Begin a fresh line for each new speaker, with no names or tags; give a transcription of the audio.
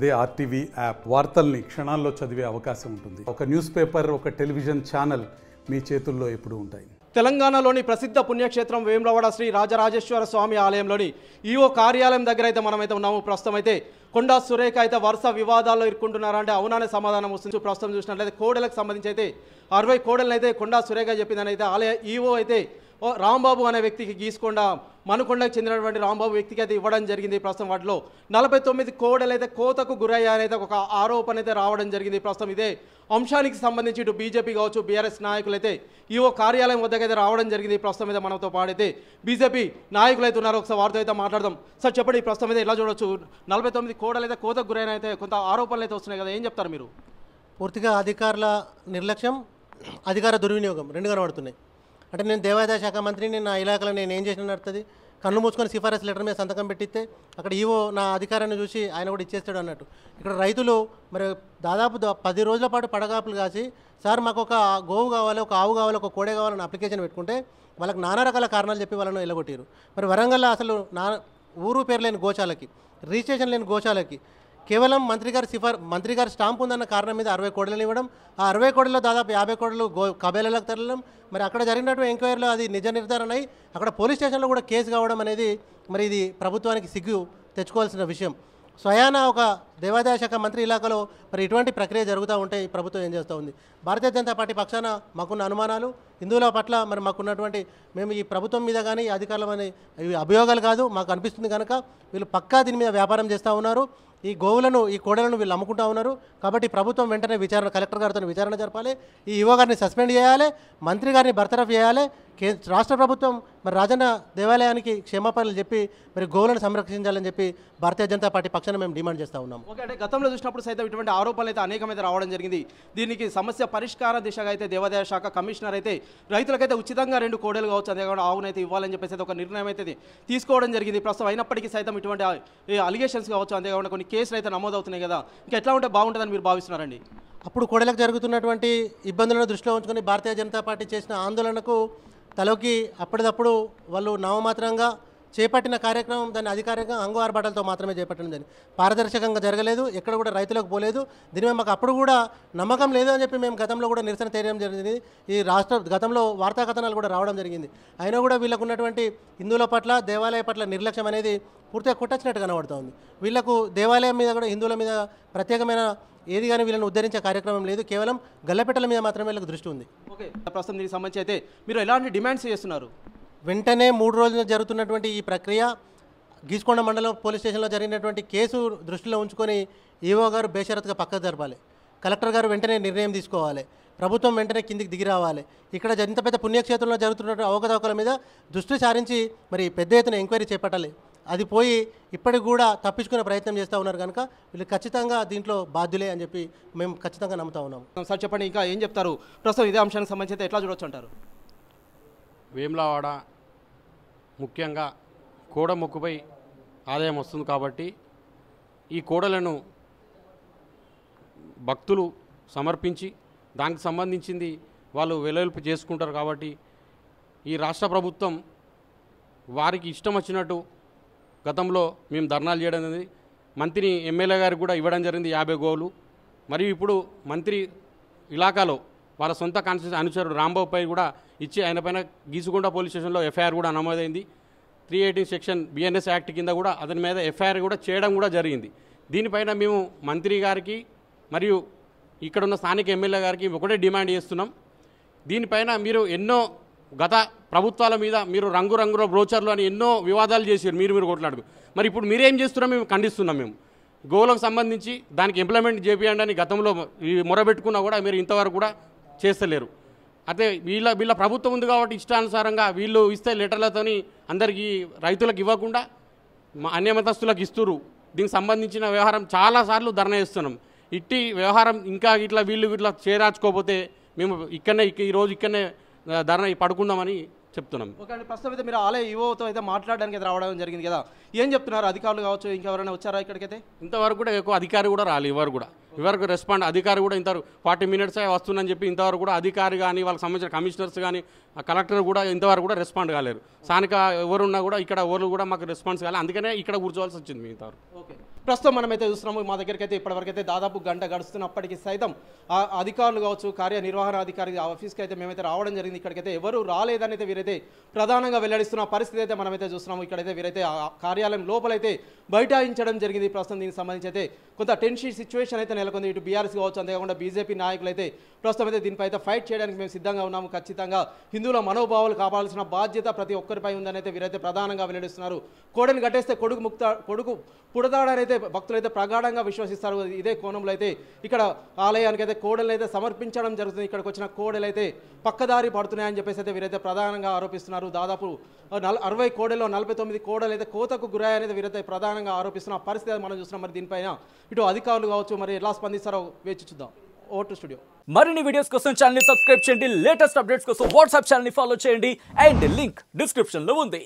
అదే RTV app వార్తల్ని క్షణాల్లో చదివే అవకాశం ఉంటుంది. ఒక న్యూస్ పేపర్, ఒక టెలివిజన్ ఛానల్ మీ చేతుల్లో ఎప్పుడూ ఉంటాయి.
తెలంగాణలోని ప్రసిద్ధ పుణ్యక్షేత్రం వేములవాడ శ్రీ రాజరాజేశ్వర స్వామి ఆలయంలోని ఈవో కార్యాలయం దగ్గర అయితే మనమైతే ఉన్నాము. ప్రస్తుతం అయితే కొండా సురేఖ అయితే వరుస వివాదాల్లో ఇరుక్కుంటున్నారంటే అవునానే సమాధానం వస్తుంది. ప్రస్తుతం చూసినట్లయితే కోడెలకు సంబంధించి అయితే 60 కోడెలను అయితే కొండా సురేఖ చెప్పిందని అయితే ఆలయ ఈవో అయితే రాంబాబు అనే వ్యక్తికి గీసుకొండ మనుకొండకు చెందినటువంటి రాంబాబు వ్యక్తికి అయితే ఇవ్వడం జరిగింది. ప్రస్తుతం వాటిలో 49 కోడలు అయితే కోతకు గురయ్యారైతే ఒక ఆరోపణ అయితే రావడం జరిగింది. ప్రస్తుతం ఇదే అంశానికి సంబంధించి ఇటు బీజేపీ కావచ్చు, బీఆర్ఎస్ నాయకులు అయితే ఈవో కార్యాలయం వద్దకైతే రావడం జరిగింది. ప్రస్తుతం అయితే మనతో పాడైతే బీజేపీ నాయకులు అయితే ఉన్నారు. ఒకసారి వారితో అయితే మాట్లాడదాం. సార్ చెప్పండి, ప్రస్తుతం అయితే ఎలా చూడొచ్చు? 49 కోడలు అయితే కోతకు గురైన అయితే కొంత ఆరోపణలు అయితే వస్తున్నాయి కదా, ఏం చెప్తారు మీరు?
పూర్తిగా అధికారుల నిర్లక్ష్యం, అధికార దుర్వినియోగం రెండు కనబడుతున్నాయి. అంటే నేను దేవాదాయ శాఖ మంత్రిని, నా ఇలాకాలో నేను ఏం చేసిన నడుతుంది, కళ్ళు మూసుకొని సిఫారసు లెటర్ మీద సంతకం పెట్టిస్తే అక్కడ ఈవో నా అధికారాన్ని చూసి ఆయన కూడా ఇచ్చేస్తాడు అన్నట్టు. ఇక్కడ రైతులు మరి దాదాపు 10 రోజుల పాటు పడగాపులు కాసి, సార్ మాకు ఒక గోవు కావాలి, ఒక ఆవు కావాలి, ఒక కోడే కావాలని అప్లికేషన్ పెట్టుకుంటే వాళ్ళకి నానా రకాల కారణాలు చెప్పి వాళ్ళను ఎల్లగొట్టారు. మరి వరంగల్లో అసలు ఊరు పేరు లేని గోశాలకి, రిజిస్ట్రేషన్ లేని గోశాలకి కేవలం మంత్రి గారి స్టాంప్ ఉందన్న కారణం మీద 60 కోడలను ఇవ్వడం, ఆ 60 కోడల్లో దాదాపు 50 కోడలు కబేలాలకు తరలడం, మరి అక్కడ జరిగినటువంటి ఎంక్వైరీలో అది నిజ నిర్ధారణ అయి అక్కడ పోలీస్ స్టేషన్లో కూడా కేసు కావడం అనేది మరి ఇది ప్రభుత్వానికి సిగ్గు తెచ్చుకోవాల్సిన విషయం. స్వయాన ఒక దేవాదాయ శాఖ మంత్రి ఇలాకాలో మరి ఇటువంటి ప్రక్రియ జరుగుతూ ఉంటే ఈ ప్రభుత్వం ఏం చేస్తూ ఉంది? భారతీయ జనతా పార్టీ పక్షాన మాకున్న అనుమానాలు, హిందువుల పట్ల మరి మాకున్నటువంటి మేము ఈ ప్రభుత్వం మీద కానీ అధికారుల మీద ఇవి అభియోగాలు కాదు, మాకు అనిపిస్తుంది కనుక వీళ్ళు పక్కా దీని మీద వ్యాపారం చేస్తూ ఉన్నారు. ఈ గోవులను, ఈ కోడలను వీళ్ళు అమ్ముకుంటూ ఉన్నారు. కాబట్టి ప్రభుత్వం వెంటనే కలెక్టర్ గారితో విచారణ జరపాలి, ఈ ఈవో గారిని సస్పెండ్ చేయాలి, మంత్రి గారిని బర్తరఫ్ చేయాలి. రాష్ట్ర ప్రభుత్వం మరి రాజన్న దేవాలయానికి క్షమాపణలు చెప్పి మరి గోవులను సంరక్షించాలని చెప్పి భారతీయ జనతా పార్టీ పక్షాన మేము డిమాండ్ చేస్తూ ఉన్నాం.
ఓకే, అంటే గతంలో చూసినప్పుడు సైతం ఇటువంటి ఆరోపణలు అయితే అనేకమైతే రావడం జరిగింది. దీనికి సమస్య పరిష్కార దిశగా అయితే దేవాదాయ శాఖ కమిషనర్ అయితే రైతులకైతే ఉచితంగా 2 కోడలు కావచ్చు, అంతేకాకుండా ఆవునైతే ఇవ్వాలని చెప్పేసి ఒక నిర్ణయం అయితే తీసుకోవడం జరిగింది. ప్రస్తుతం అయినప్పటికీ సైతం ఇటువంటి అలిగేషన్స్ కావచ్చు, అంతేకాకుండా కొన్ని కేసులు అయితే నమోదవుతున్నాయి కదా, ఇంకా ఎట్లా ఉంటే బాగుంటుందని మీరు భావిస్తున్నారండి?
అప్పుడు కోడలకు జరుగుతున్నటువంటి ఇబ్బందులను దృష్టిలో ఉంచుకొని భారతీయ జనతా పార్టీ చేసిన ఆందోళనకు తలకి అప్పటిదప్పుడు వాళ్ళు నామమాత్రంగా చేపట్టిన కార్యక్రమం దాన్ని అధికారికంగా అంగు ఆర్భాటాలతో మాత్రమే చేపట్టిందని, పారదర్శకంగా జరగలేదు, ఎక్కడ కూడా రైతులకు పోలేదు. దీని మీద మాకు అప్పుడు కూడా నమ్మకం లేదు అని చెప్పి మేము గతంలో కూడా నిరసన తెలియడం జరిగింది. ఈ గతంలో వార్తా కథనాలు కూడా రావడం జరిగింది. అయినా కూడా వీళ్ళకు ఉన్నటువంటి హిందువుల పట్ల, దేవాలయ పట్ల నిర్లక్ష్యం అనేది పూర్తిగా కొట్టచ్చినట్టు కనబడుతుంది. వీళ్లకు దేవాలయం మీద కూడా, హిందువుల మీద ప్రత్యేకమైన ఏది కానీ వీళ్ళని ఉద్ధరించే కార్యక్రమం లేదు, కేవలం గల్లపెట్టల మీద మాత్రమే వీళ్ళకి దృష్టి ఉంది.
ఓకే, ప్రస్తుతం దీనికి సంబంధించి అయితే మీరు ఎలాంటి డిమాండ్స్ చేస్తున్నారు?
వెంటనే 3 రోజులు జరుగుతున్నటువంటి ఈ ప్రక్రియ, గీసుకొండ మండలం పోలీస్ స్టేషన్లో జరిగినటువంటి కేసు దృష్టిలో ఉంచుకొని ఈవో గారు బేషరతుగా పక్కకు జరపాలి, కలెక్టర్ గారు వెంటనే నిర్ణయం తీసుకోవాలి, ప్రభుత్వం వెంటనే కిందికి దిగి రావాలి. ఇక్కడ ఇంత పెద్ద పుణ్యక్షేత్రంలో జరుగుతున్న అవకతవకల మీద దృష్టి సారించి మరి పెద్ద ఎత్తున ఎంక్వైరీ చేపట్టాలి. అది పోయి ఇప్పటికి కూడా తప్పించుకునే ప్రయత్నం చేస్తూ ఉన్నారు కనుక వీళ్ళు ఖచ్చితంగా దీంట్లో బాధ్యులే అని చెప్పి మేము ఖచ్చితంగా నమ్ముతా ఉన్నాం.
సార్ చెప్పండి, ఇంకా ఏం చెప్తారు? ప్రస్తుతం ఇదే అంశానికి సంబంధించి ఎట్లా చూడొచ్చు అంటారు?
వేములవాడ ముఖ్యంగా కోడ మొక్కుపై ఆదాయం వస్తుంది కాబట్టి ఈ కోడలను భక్తులు సమర్పించి దానికి సంబంధించింది వాళ్ళు వెలువెలుపు చేసుకుంటారు. కాబట్టి ఈ రాష్ట్ర ప్రభుత్వం వారికి ఇష్టం వచ్చినట్టు గతంలో మేము ధర్నాలు చేయడం అనేది, మంత్రి ఎమ్మెల్యే గారికి కూడా ఇవ్వడం జరిగింది 50 గోవులు. మరియు ఇప్పుడు మంత్రి ఇలాకాలో వాళ్ళ సొంత కాన్స్టిట్యూషన్ అనుచరుడు రాంబాబుపై కూడా ఇచ్చి ఆయన పైన గీసుకొండ పోలీస్ స్టేషన్లో ఎఫ్ఐఆర్ కూడా నమోదైంది. 318 సెక్షన్ బిఎన్ఎస్ యాక్ట్ కింద కూడా అతని మీద ఎఫ్ఐఆర్ కూడా చేయడం కూడా జరిగింది. దీనిపైన మేము మంత్రి గారికి మరియు ఇక్కడున్న స్థానిక ఎమ్మెల్యే గారికి ఒకటే డిమాండ్ చేస్తున్నాం. దీనిపైన మీరు ఎన్నో గత ప్రభుత్వాల మీద మీరు రంగురంగుల బ్రోచర్లు అని ఎన్నో వివాదాలు చేశారు, మీరు కొట్లాడుకు. మరి ఇప్పుడు మీరేం చేస్తున్నాం? మేము ఖండిస్తున్నాం. మేము గోవులకు సంబంధించి దానికి ఇంప్లిమెంట్ చేపియండి అని గతంలో మొరబెట్టుకున్నా కూడా మీరు ఇంతవరకు కూడా చేస్తలేరు. అయితే వీళ్ళ ప్రభుత్వం ఉంది కాబట్టి ఇష్టానుసారంగా వీళ్ళు ఇస్తే లెటర్లతోని అందరికీ రైతులకు ఇవ్వకుండా అన్యమతస్తులకు ఇస్తున్నారు. దీనికి సంబంధించిన వ్యవహారం చాలాసార్లు ధర్నా చేస్తున్నాం. ఇట్టి వ్యవహారం ఇంకా వీళ్ళు ఇట్లా చేరాచుకోకపోతే మేము ఈరోజు ఇక్కడనే ధర్నా పడుకుందామని చెప్తున్నాం.
ఓకే అండి, ప్రస్తుతం అయితే మీరు ఆలయ ఈవోతో అయితే మాట్లాడడానికి రావడం జరిగింది కదా, ఏం చెప్తున్నారు? అధికారులు కావచ్చు, ఇంకెవరైనా వచ్చారా ఇక్కడికైతే?
ఇంతవరకు కూడా ఎక్కువ అధికారి కూడా రాలి, ఎవరికి రెస్పాండ్ అధికారి కూడా ఇంతవరకు 40 మినిట్స్ వస్తుందని చెప్పి ఇంతవరకు కూడా అధికారి కానీ వాళ్ళకి సంబంధించిన కమిషనర్స్ కానీ కలెక్టర్ కూడా ఇంతవరకు కూడా రెస్పాండ్ కాలేరు. స్థానిక ఎవరున్నా కూడా ఇక్కడ ఎవరు కూడా మాకు రెస్పాన్స్ కాలేదు, అందుకనే ఇక్కడ కూర్చోవాల్సి వచ్చింది. ఇంతవరకు
ఓకే. ప్రస్తుతం మనమైతే చూస్తున్నాము మా దగ్గరికి అయితే ఇప్పటివరకైతే దాదాపు గంట గడుస్తున్నప్పటికీ సైతం ఆ అధికారులు కావచ్చు కార్యనిర్వహణాధికారి ఆఫీస్కి అయితే మేమైతే రావడం జరిగింది. ఇక్కడికైతే ఎవరు రాలేదని అయితే వీరైతే ప్రధానంగా వెల్లడిస్తున్న పరిస్థితి అయితే మనమైతే చూస్తున్నాము. ఇక్కడైతే వీరైతే కార్యాలయం లోపలైతే బైఠాయించడం జరిగింది. ప్రస్తుతం దీనికి సంబంధించి అయితే కొంత టెన్షన్ సిచ్యువేషన్ అయితే నెలకొంది. ఇటు బీఆర్ఎస్ కావచ్చు, అంతేకాకుండా బీజేపీ నాయకులు అయితే ప్రస్తుతం అయితే దీనిపై అయితే ఫైట్ చేయడానికి మేము సిద్ధంగా ఉన్నాము. ఖచ్చితంగా హిందువుల మనోభావాలు కాపాడాల్సిన బాధ్యత ప్రతి ఒక్కరిపై ఉందని అయితే వీరైతే ప్రధానంగా వెల్లడిస్తున్నారు. కోడని కట్టేస్తే కొడుకు పుడతాడని అయితే భక్తులైతే ప్రగాఢంగా విశ్వసిస్తారు. ఇదే కోణంలో అయితే ఇక్కడ ఆలయానికి అయితే కోడలు అయితే సమర్పించడం జరుగుతుంది. ఇక్కడికి వచ్చిన కోడలు అయితే పక్కదారి పడుతున్నాయని చెప్పేసి అయితే వీరైతే ప్రధానంగా ఆరోపిస్తున్నారు. దాదాపు 60 కోడల్లో 49 కోడలు అయితే కోతకు గురయ్యాయనేది వీరైతే ప్రధానంగా ఆరోపిస్తున్న పరిస్థితి మనం చూస్తున్నాం. మరి దీనిపైన ఇటు అధికారులు కావచ్చు మరి ఎలా స్పందిస్తారో వేచి చూద్దాం. Over to studio.
మరిన్ని వీడియోస్ కోసం ఛానల్ ని సబ్స్క్రైబ్ చేయండి, లేటెస్ట్ అప్డేట్స్ కోసం వాట్సాప్ ఛానల్ ని ఫాలో చేయండి అండ్ లింక్ డిస్క్రిప్షన్ లో ఉంది.